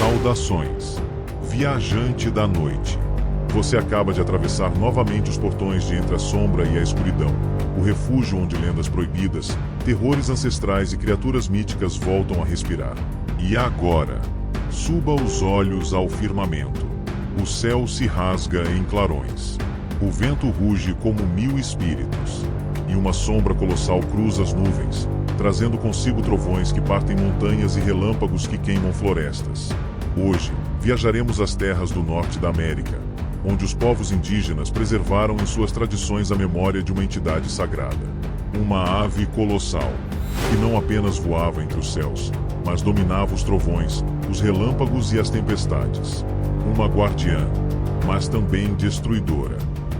Saudações, viajante da noite. Você acaba de atravessar novamente os portões de entre a sombra e a escuridão, o refúgio onde lendas proibidas, terrores ancestrais e criaturas míticas voltam a respirar. E agora, suba os olhos ao firmamento. O céu se rasga em clarões. O vento ruge como 1000 espíritos. E uma sombra colossal cruza as nuvens, trazendo consigo trovões que partem montanhas e relâmpagos que queimam florestas. Hoje, viajaremos às terras do norte da América, onde os povos indígenas preservaram em suas tradições a memória de uma entidade sagrada. Uma ave colossal, que não apenas voava entre os céus, mas dominava os trovões, os relâmpagos e as tempestades. Uma guardiã, mas também destruidora.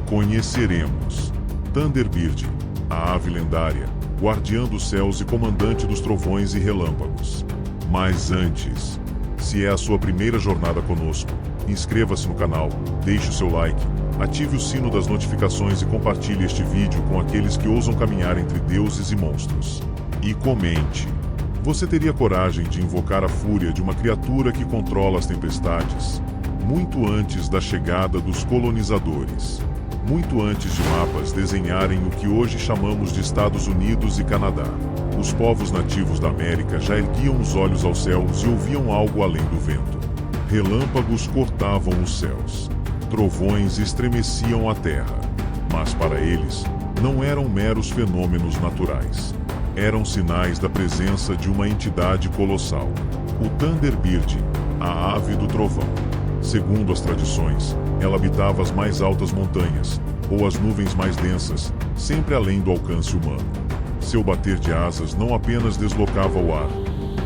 Conheceremos Thunderbird, a ave lendária, guardiã dos céus e comandante dos trovões e relâmpagos. Mas antes, se é a sua primeira jornada conosco, inscreva-se no canal, deixe o seu like, ative o sino das notificações e compartilhe este vídeo com aqueles que ousam caminhar entre deuses e monstros. E comente. Você teria coragem de invocar a fúria de uma criatura que controla as tempestades? Muito antes da chegada dos colonizadores. Muito antes de mapas desenharem o que hoje chamamos de Estados Unidos e Canadá. Os povos nativos da América já erguiam os olhos aos céus e ouviam algo além do vento. Relâmpagos cortavam os céus. Trovões estremeciam a terra. Mas para eles, não eram meros fenômenos naturais. Eram sinais da presença de uma entidade colossal. O Thunderbird, a ave do trovão. Segundo as tradições, ela habitava as mais altas montanhas, ou as nuvens mais densas, sempre além do alcance humano. Seu bater de asas não apenas deslocava o ar,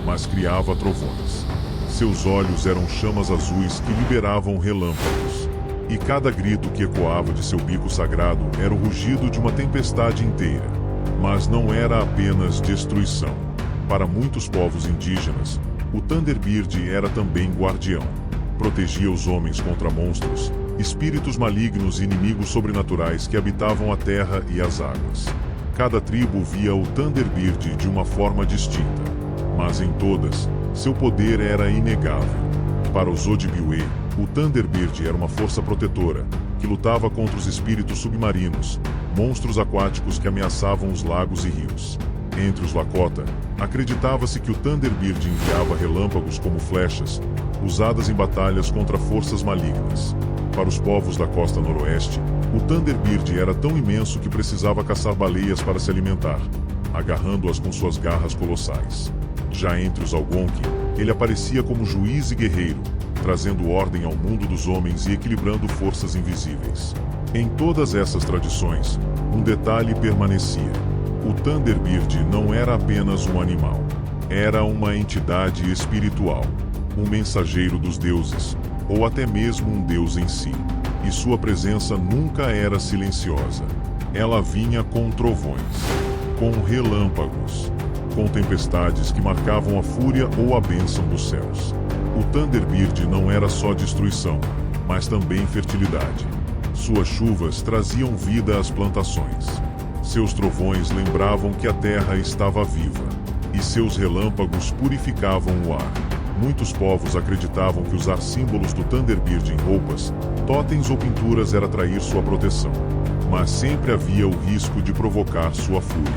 mas criava trovões. Seus olhos eram chamas azuis que liberavam relâmpagos. E cada grito que ecoava de seu bico sagrado era o rugido de uma tempestade inteira. Mas não era apenas destruição. Para muitos povos indígenas, o Thunderbird era também guardião. Protegia os homens contra monstros, espíritos malignos e inimigos sobrenaturais que habitavam a terra e as águas. Cada tribo via o Thunderbird de uma forma distinta, mas em todas, seu poder era inegável. Para os Ojibwe, o Thunderbird era uma força protetora, que lutava contra os espíritos submarinos, monstros aquáticos que ameaçavam os lagos e rios. Entre os Lakota, acreditava-se que o Thunderbird enviava relâmpagos como flechas, usadas em batalhas contra forças malignas. Para os povos da costa noroeste, o Thunderbird era tão imenso que precisava caçar baleias para se alimentar, agarrando-as com suas garras colossais. Já entre os Algonquin, ele aparecia como juiz e guerreiro, trazendo ordem ao mundo dos homens e equilibrando forças invisíveis. Em todas essas tradições, um detalhe permanecia. O Thunderbird não era apenas um animal. Era uma entidade espiritual. Um mensageiro dos deuses, ou até mesmo um deus em si. E sua presença nunca era silenciosa. Ela vinha com trovões, com relâmpagos, com tempestades que marcavam a fúria ou a bênção dos céus. O Thunderbird não era só destruição, mas também fertilidade. Suas chuvas traziam vida às plantações. Seus trovões lembravam que a terra estava viva, e seus relâmpagos purificavam o ar. Muitos povos acreditavam que usar símbolos do Thunderbird em roupas, totens ou pinturas era atrair sua proteção. Mas sempre havia o risco de provocar sua fúria.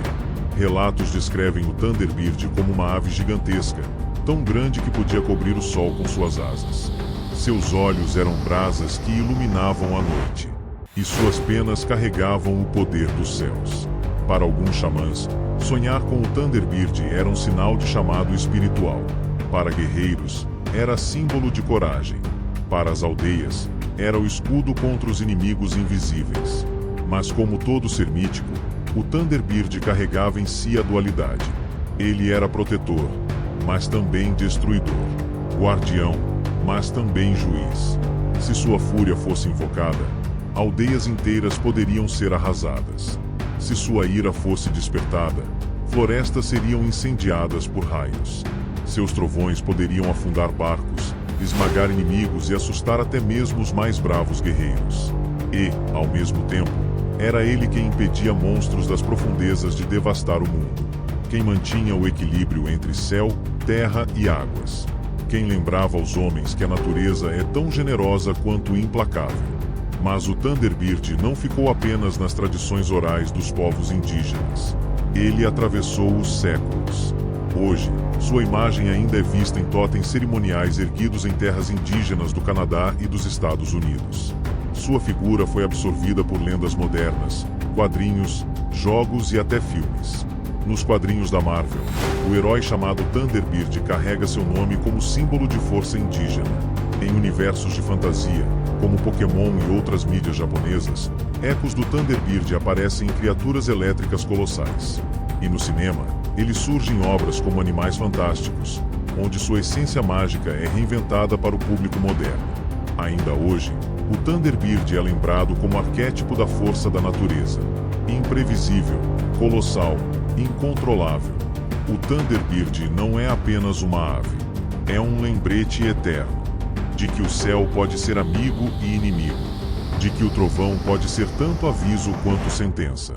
Relatos descrevem o Thunderbird como uma ave gigantesca, tão grande que podia cobrir o sol com suas asas. Seus olhos eram brasas que iluminavam a noite, e suas penas carregavam o poder dos céus. Para alguns xamãs, sonhar com o Thunderbird era um sinal de chamado espiritual. Para guerreiros, era símbolo de coragem. Para as aldeias, era o escudo contra os inimigos invisíveis. Mas como todo ser mítico, o Thunderbird carregava em si a dualidade. Ele era protetor, mas também destruidor. Guardião, mas também juiz. Se sua fúria fosse invocada, aldeias inteiras poderiam ser arrasadas. Se sua ira fosse despertada, florestas seriam incendiadas por raios. Seus trovões poderiam afundar barcos, esmagar inimigos e assustar até mesmo os mais bravos guerreiros. E, ao mesmo tempo, era ele quem impedia monstros das profundezas de devastar o mundo. Quem mantinha o equilíbrio entre céu, terra e águas. quem lembrava aos homens que a natureza é tão generosa quanto implacável. Mas o Thunderbird não ficou apenas nas tradições orais dos povos indígenas. Ele atravessou os séculos. Hoje, sua imagem ainda é vista em totens cerimoniais erguidos em terras indígenas do Canadá e dos Estados Unidos. Sua figura foi absorvida por lendas modernas, quadrinhos, jogos e até filmes. Nos quadrinhos da Marvel, o herói chamado Thunderbird carrega seu nome como símbolo de força indígena. Em universos de fantasia, como Pokémon e outras mídias japonesas, ecos do Thunderbird aparecem em criaturas elétricas colossais. E no cinema, ele surge em obras como Animais Fantásticos, onde sua essência mágica é reinventada para o público moderno. Ainda hoje, o Thunderbird é lembrado como arquétipo da força da natureza. Imprevisível, colossal, incontrolável. O Thunderbird não é apenas uma ave. É um lembrete eterno de que o céu pode ser amigo e inimigo, de que o trovão pode ser tanto aviso quanto sentença,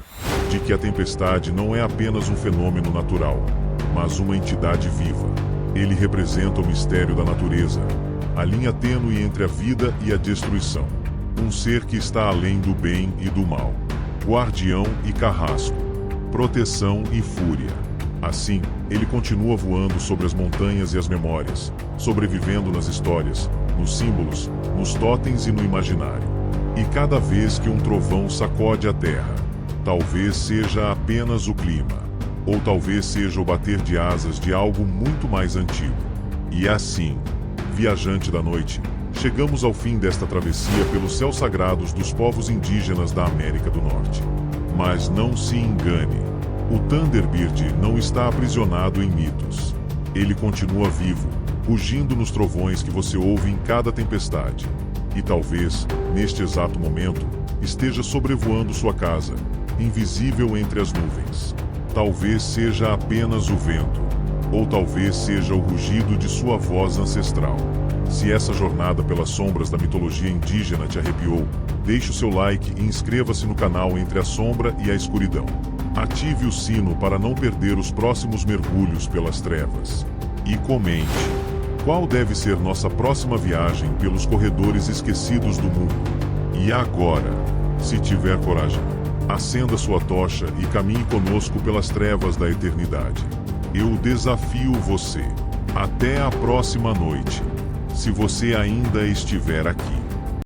de que a tempestade não é apenas um fenômeno natural, mas uma entidade viva. Ele representa o mistério da natureza, a linha tênue entre a vida e a destruição, um ser que está além do bem e do mal, guardião e carrasco, proteção e fúria. Assim, ele continua voando sobre as montanhas e as memórias, sobrevivendo nas histórias, nos símbolos, nos totens e no imaginário. E cada vez que um trovão sacode a terra, talvez seja apenas o clima, ou talvez seja o bater de asas de algo muito mais antigo. E assim, viajante da noite, chegamos ao fim desta travessia pelos céus sagrados dos povos indígenas da América do Norte. Mas não se engane, o Thunderbird não está aprisionado em mitos. Ele continua vivo, rugindo nos trovões que você ouve em cada tempestade. E talvez, neste exato momento, esteja sobrevoando sua casa, invisível entre as nuvens. Talvez seja apenas o vento, ou talvez seja o rugido de sua voz ancestral. Se essa jornada pelas sombras da mitologia indígena te arrepiou, deixe o seu like e inscreva-se no canal Entre a Sombra e a Escuridão. Ative o sino para não perder os próximos mergulhos pelas trevas. E comente: qual deve ser nossa próxima viagem pelos corredores esquecidos do mundo? E agora, se tiver coragem, acenda sua tocha e caminhe conosco pelas trevas da eternidade. Eu desafio você. Até a próxima noite, se você ainda estiver aqui.